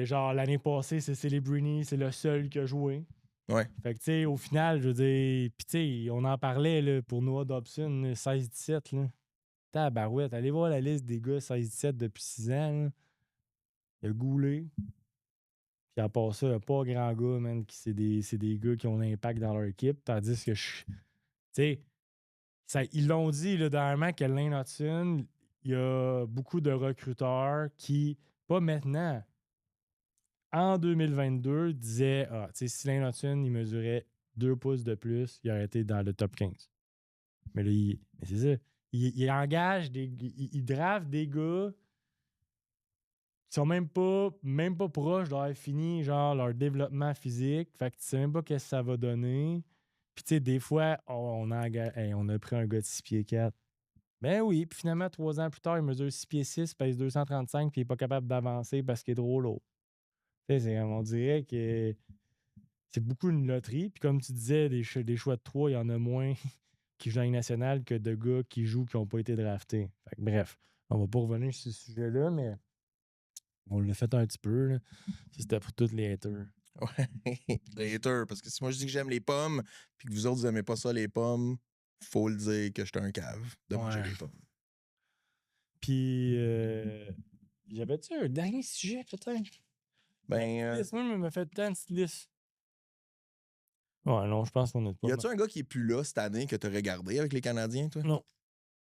genre l'année passée, c'est Celebrini, c'est le seul qui a joué. Ouais. Fait que, tu sais, au final, je veux dire, puis tu sais, on en parlait là, pour Noah Dobson, 16-17, là. Tabarouette, allez voir la liste des gars 16-17 depuis 6 ans, là. Il y a Goulet. Puis à part ça, il n'y a pas grand gars, man, qui c'est des gars qui ont l'impact dans leur équipe. Tandis que tu sais, ils l'ont dit là, dernièrement que Lane Hudson, il y a beaucoup de recruteurs qui, pas maintenant, en 2022, disaient ah, tu sais, si Lane Hudson, il mesurait 2 pouces de plus, il aurait été dans le top 15. Mais là, mais c'est ça. Il engage il draft des gars qui sont même pas proches d'avoir fini genre leur développement physique. Fait que tu sais même pas qu'est-ce que ça va donner. Puis tu sais, des fois, on a pris un gars de 6 pieds 4. Ben oui, puis finalement, 3 ans plus tard, il mesure 6 pieds 6, pèse 235, puis il est pas capable d'avancer parce qu'il est trop lourd. Tu sais, on dirait que c'est beaucoup une loterie. Puis comme tu disais, des choix de 3, il y en a moins qui jouent dans la Ligue nationale que de gars qui jouent qui n'ont pas été draftés. Fait que, bref, on va pas revenir sur ce sujet-là, mais on l'a fait un petit peu. Là. Ça, c'était pour tous les haters. Ouais. Les haters. Parce que si moi je dis que j'aime les pommes, puis que vous autres, vous aimez pas ça, les pommes, faut le dire que j'étais un cave de manger Ouais. les pommes. Puis, j'avais-tu un dernier sujet, peut-être? Ben, Moi, je me fait tant de petite liste. Ouais, non, je pense qu'on est pas y mal. a-tu un gars qui est plus là cette année que t'as regardé avec les Canadiens, toi? Non.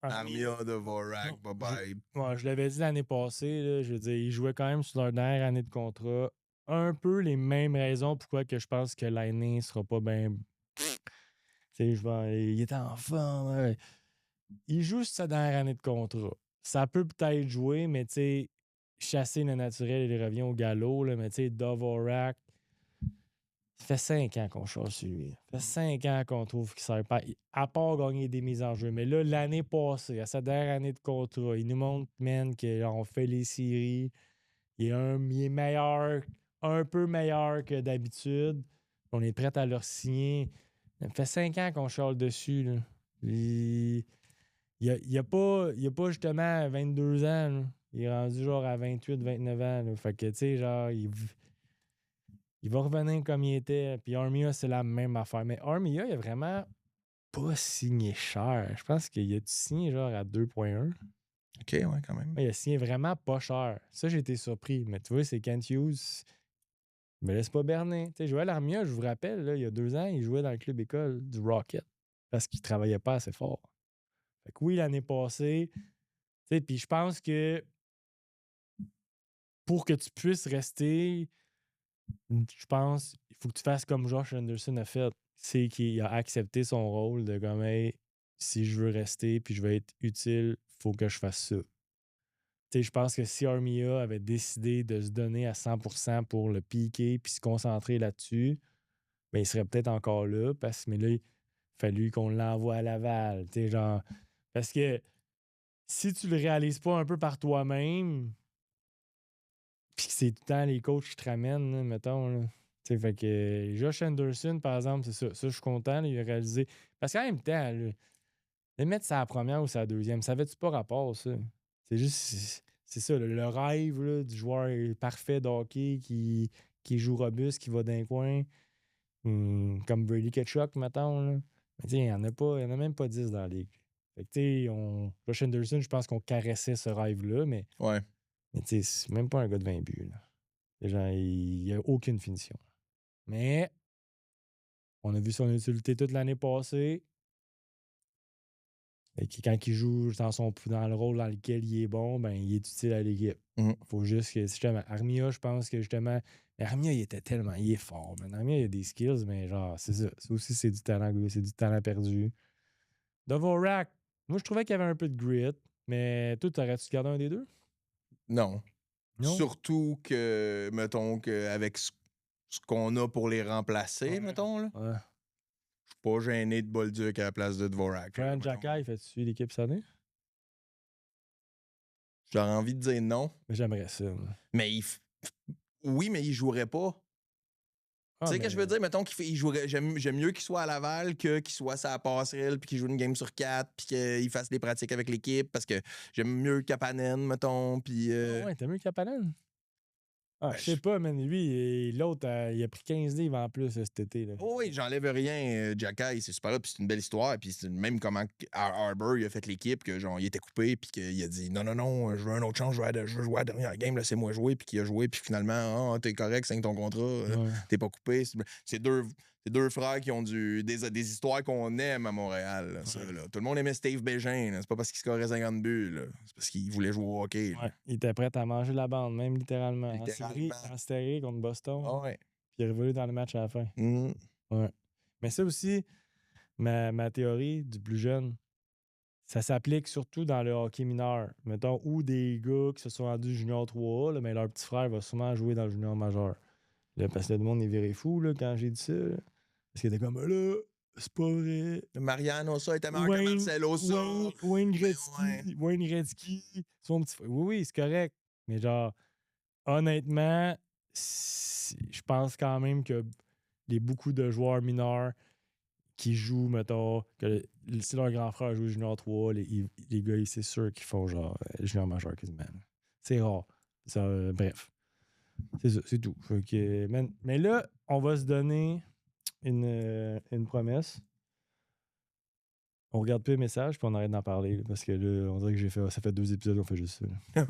Armia de Vorak, Non. bye-bye. Ouais, je l'avais dit l'année passée, là, je veux dire, ils jouaient quand même sur leur dernière année de contrat. Un peu les mêmes raisons pourquoi que je pense que l'année sera pas bien. Tu sais, il était en forme. Ouais. Il joue sur sa dernière année de contrat. Ça peut peut-être jouer, mais tu sais, chasser le naturel, il revient au galop. Là, mais tu sais, Dvorak, ça fait 5 ans qu'on chasse sur lui. Ça fait 5 ans qu'on trouve qu'il ne sert pas. À part gagner des mises en jeu. Mais là, l'année passée, à sa dernière année de contrat, il nous montre, man, qu'on fait les séries. Il est meilleur, un peu meilleur que d'habitude. On est prêt à leur signer. Ça fait 5 ans qu'on charle dessus. Là. Il a pas justement 22 ans. Là. Il est rendu genre à 28-29 ans. Là. Fait que, tu sais, genre, il va revenir comme il était. Puis Armia, c'est la même affaire. Mais Armia, il a vraiment pas signé cher. Je pense qu'il a signé genre à 2,1. Ok, ouais, quand même. Il a signé vraiment pas cher. Ça, j'ai été surpris. Mais tu vois, c'est Kent Hughes. Il me laisse pas berner. Tu sais, Joël Armia, je vous rappelle, là, il y a 2 ans, il jouait dans le club école du Rocket parce qu'il travaillait pas assez fort. Fait que oui, l'année passée, tu sais, puis je pense que pour que tu puisses rester, je pense, il faut que tu fasses comme Josh Anderson a fait. C'est qu'il a accepté son rôle de comme, hey, si je veux rester puis je veux être utile, faut que je fasse ça. Tu sais, je pense que si Armia avait décidé de se donner à 100% pour le piquer puis se concentrer là-dessus, ben, il serait peut-être encore là. Mais là, il a fallu qu'on l'envoie à Laval. Tu sais, genre, parce que si tu le réalises pas un peu par toi-même, puis que c'est tout le temps les coachs qui te ramènent, là, mettons. Là. Tu sais, fait que Josh Anderson, par exemple, c'est ça. Ça, je suis content, là, il a réalisé. Parce qu'en même temps, là, le mettre sa première ou sa deuxième, ça avait-tu pas rapport, ça? C'est juste, c'est ça, le rêve là, du joueur parfait de hockey qui joue robuste, qui va d'un coin, comme Brady Ketchuk, mettons. Là. Mais tu sais, il n'y en a pas, il y en a même pas 10 dans la ligue. Fait que tu sais, Josh Anderson, je pense qu'on caressait ce rêve-là, Ouais. mais tu sais, c'est même pas un gars de 20 buts. Là. Genre, il n'y a aucune finition. Mais on a vu son utilité toute l'année passée. Et quand il joue dans le rôle dans lequel il est bon, ben il est utile à l'équipe. Faut juste que, justement, Armia, je pense que justement, Armia, il est fort. Man. Armia, il a des skills, mais genre, c'est ça. Ça aussi, c'est du talent perdu. Dvorak, moi, je trouvais qu'il y avait un peu de grit, mais toi, t'aurais-tu gardé un des deux? Non. Non? Surtout que, mettons, qu'avec ce qu'on a pour les remplacer, mettons, là. Ouais. Je suis pas gêné de Bolduc à la place de Dvorak. Ryan Jacky, il fait-tu l'équipe cette année? J'aurais envie de dire non. Mais j'aimerais ça. Moi. Mais oui, mais il jouerait pas. Ah, Tu sais mais... que je veux dire, mettons qu'il jouerait. J'aime mieux qu'il soit à Laval que qu'il soit à la passerelle puis qu'il joue une game sur 4 puis qu'il fasse des pratiques avec l'équipe parce que j'aime mieux Kapanen, mettons. Puis. Ah ouais, t'as mieux Kapanen? Ah, Ben, je sais pas, man. Lui, et l'autre, il a pris 15 livres en plus cet été. Là. Oh oui, j'enlève rien. Jacky, c'est super là, puis c'est une belle histoire. Puis c'est même comment Harbour il a fait l'équipe, que genre il était coupé, puis qu'il a dit non, je veux un autre chance, je veux jouer à la dernière game, laissez-moi jouer, puis qu'il a joué, puis finalement, t'es correct, signe ton contrat, t'es pas coupé. C'est deux frères qui ont des histoires qu'on aime à Montréal. Là, ça, là. Tout le monde aimait Steve Bégin, là. C'est pas parce qu'il scorait 50 buts, là. C'est parce qu'il voulait jouer au hockey. Ouais, il était prêt à manger la bande, même littéralement. En série contre Boston. Oh, ouais. Puis il est revenu dans le match à la fin. Mm. Ouais. Mais ça aussi, ma théorie du plus jeune, ça s'applique surtout dans le hockey mineur. Mettons, où des gars qui se sont rendus junior 3A, là, mais leur petit frère va souvent jouer dans le junior majeur. Là, parce que le monde est viré fou là, quand j'ai dit ça. Là. Parce qu'il était comme là, c'est pas vrai. Mariano, ça était meilleur que Marcelo, ça. Wayne Gretzky, son petit frère. Oui, oui, c'est correct. Mais genre, honnêtement, je pense quand même que beaucoup de joueurs mineurs qui jouent, mettons, que si leur grand frère joue junior 3, les gars, c'est sûr qu'ils font genre junior majeur quasiment. C'est rare. Ça, bref. C'est ça, c'est tout. Fait que, mais là, on va se donner une promesse. On regarde plus les messages puis on arrête d'en parler. Là, parce que là, on dirait que ça fait 2 épisodes qu'on fait juste ça.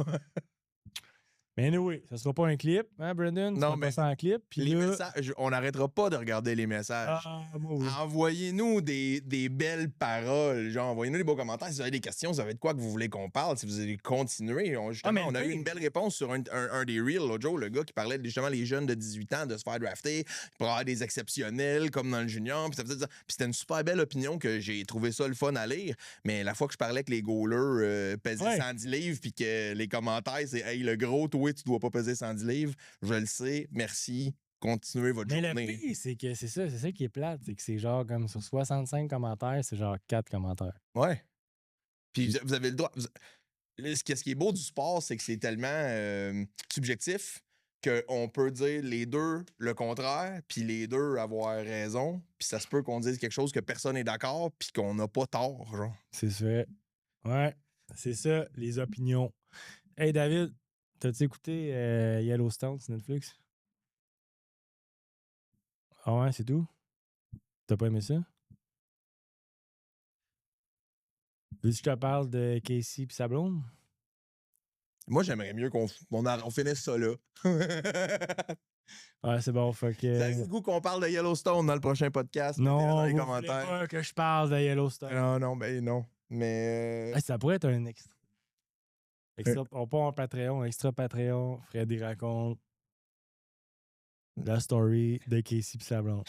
Mais anyway, ça sera pas un clip, hein, Brandon? Non, mais ça en clip. Puis les là... messages, on n'arrêtera pas de regarder les messages. Moi, oui. Envoyez-nous des belles paroles. Genre, envoyez-nous des beaux commentaires. Si vous avez des questions, vous avez de quoi que vous voulez qu'on parle, si vous voulez continuer. On a eu une belle réponse sur un des Reels l'autre jour, le gars qui parlait justement les jeunes de 18 ans de se faire drafter pour avoir des exceptionnels comme dans le junior. Puis c'était une super belle opinion que j'ai trouvé ça le fun à lire. Mais la fois que je parlais que les goalers pesaient 110 livres puis que les commentaires, c'est « Hey, le gros, toi, tu dois pas peser 110 livres. » Je le sais. Merci. Continuez votre journée. Mais le pire, c'est que c'est ça qui est plate. C'est que c'est genre comme sur 65 commentaires, c'est genre 4 commentaires. Ouais. Puis vous avez le droit. Ce qui est beau du sport, c'est que c'est tellement subjectif qu'on peut dire les deux le contraire, puis les deux avoir raison, puis ça se peut qu'on dise quelque chose que personne n'est d'accord, puis qu'on n'a pas tort, genre. C'est ça. Ouais, c'est ça, les opinions. Hey David, t'as-tu écouté Yellowstone sur Netflix? Ah ouais, c'est tout? T'as pas aimé ça? Veux-tu que je te parle de Casey pis sa blonde? Moi, j'aimerais mieux qu'on finisse ça là. Ouais, c'est bon, fait que... Vous avez le goût qu'on parle de Yellowstone dans le prochain podcast? Non, dans les vous commentaires. voulez pas que je parle de Yellowstone. Non, ben non. Mais... Hey, ça pourrait être un extra. On part en Patreon, extra Patreon, Freddy raconte la story de Casey pis sa blonde.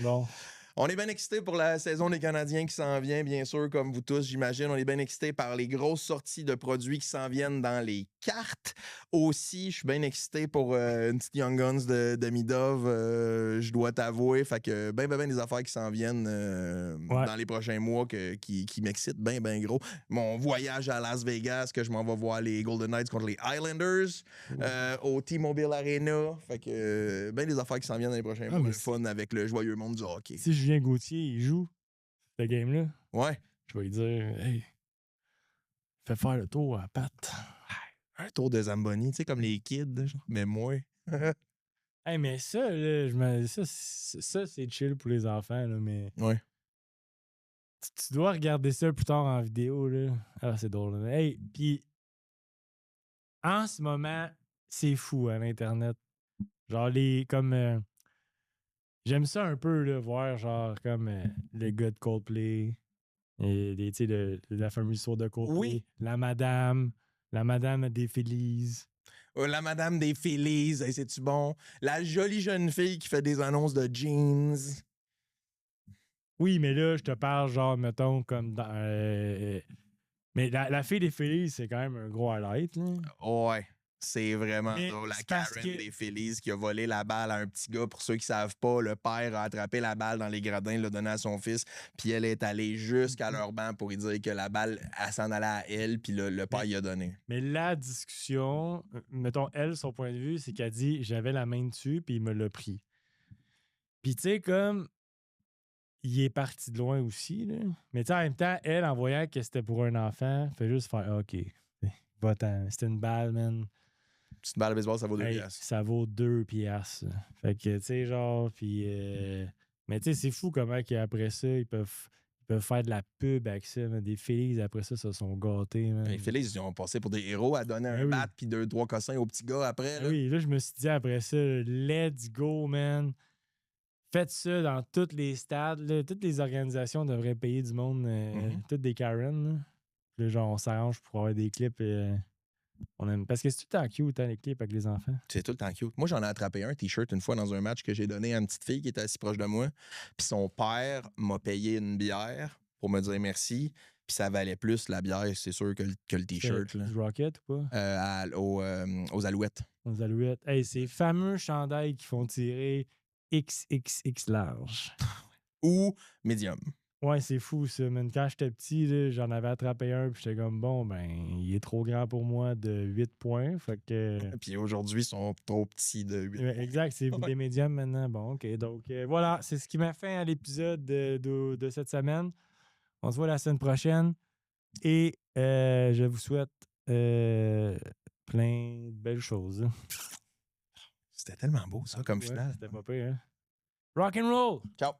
Bon. On est bien excités pour la saison des Canadiens qui s'en vient, bien sûr, comme vous tous, j'imagine. On est bien excités par les grosses sorties de produits qui s'en viennent dans les cartes. Aussi, je suis bien excité pour une petite Young Guns de Midov, je dois t'avouer. Fait que ben des affaires qui s'en viennent dans les prochains mois qui m'excitent bien gros. Mon voyage à Las Vegas, que je m'en vais voir les Golden Knights contre les Highlanders au T-Mobile Arena. Fait que ben des affaires qui s'en viennent dans les prochains mois. Le fun avec le joyeux monde du hockey. Si Julien Gauthier, il joue ce game-là, ouais, je vais lui dire, hey, fais faire le tour à Pat. Un tour de Zamboni, tu sais, comme les kids, genre, mais moi. Hey, mais ça, là, ça c'est chill pour les enfants, là, mais. Ouais. Tu dois regarder ça plus tard en vidéo, là. Ah, c'est drôle. Là. Hey, puis en ce moment, c'est fou à l'Internet. Genre, comme. J'aime ça un peu, là, voir, genre, comme le gars de Coldplay Et tu sais, la fameuse histoire de Coldplay. Oui. La madame des Phillies. La madame des Phillies, hey, c'est-tu bon? La jolie jeune fille qui fait des annonces de jeans. Oui, mais là, je te parle genre, mettons, comme dans... mais la fille des Phillies, c'est quand même un gros highlight, là. Ouais. C'est vraiment Mais drôle. La c'est parce Karen que- des Phillies qui a volé la balle à un petit gars. Pour ceux qui savent pas, le père a attrapé la balle dans les gradins, l'a donné à son fils, puis elle est allée jusqu'à leur banc pour lui dire que la balle, elle s'en allait à elle, puis le père y a donné. Mais la discussion, mettons, elle, son point de vue, c'est qu'elle dit j'avais la main dessus, puis il me l'a pris. Puis tu sais, comme il est parti de loin aussi, là. Mais tu sais, en même temps, elle, en voyant que c'était pour un enfant, fait juste faire OK, va-t'en. C'était une balle, man. Petite balle de baseball, ça vaut 2 Hey, piastres. ça vaut 2 piastres. Fait que, tu sais, genre, puis. Mais tu sais, c'est fou comment qu'après ça, ils peuvent faire de la pub avec ça. Man. Des Phillies, après ça, se sont gâtés. Man. Les Phillies, ils ont passé pour des héros à donner un oui. bat puis 2-3 cossins au petit gars après. Là. Oui, là, je me suis dit après ça, let's go, man. Faites ça dans tous les stades. Là. Toutes les organisations devraient payer du monde, toutes des Karen. Là. Puis là, genre, on s'arrange pour avoir des clips. On aime... Parce que c'est tout le temps cute, hein, les clips avec les enfants. C'est tout le temps cute. Moi, j'en ai attrapé un t-shirt une fois dans un match que j'ai donné à une petite fille qui était assez proche de moi. Puis son père m'a payé une bière pour me dire merci. Puis ça valait plus la bière, c'est sûr, que le t-shirt. Là. Du Rocket ou pas? Aux Alouettes. Aux Alouettes. Hey, ces fameux chandails qui font tirer XXX large. Ou médium. Ouais, c'est fou ça, man. Quand j'étais petit, là, j'en avais attrapé un, puis j'étais comme, bon, ben, il est trop grand pour moi de 8 points, fait que... Puis aujourd'hui, ils sont trop petits de 8 Ouais, exact, c'est des médiums maintenant. Bon, OK, donc voilà, c'est ce qui m'a fait à l'épisode de cette semaine. On se voit la semaine prochaine, et je vous souhaite plein de belles choses. C'était tellement beau, ça, comme finale. C'était pas pire, hein? Rock and roll! Ciao!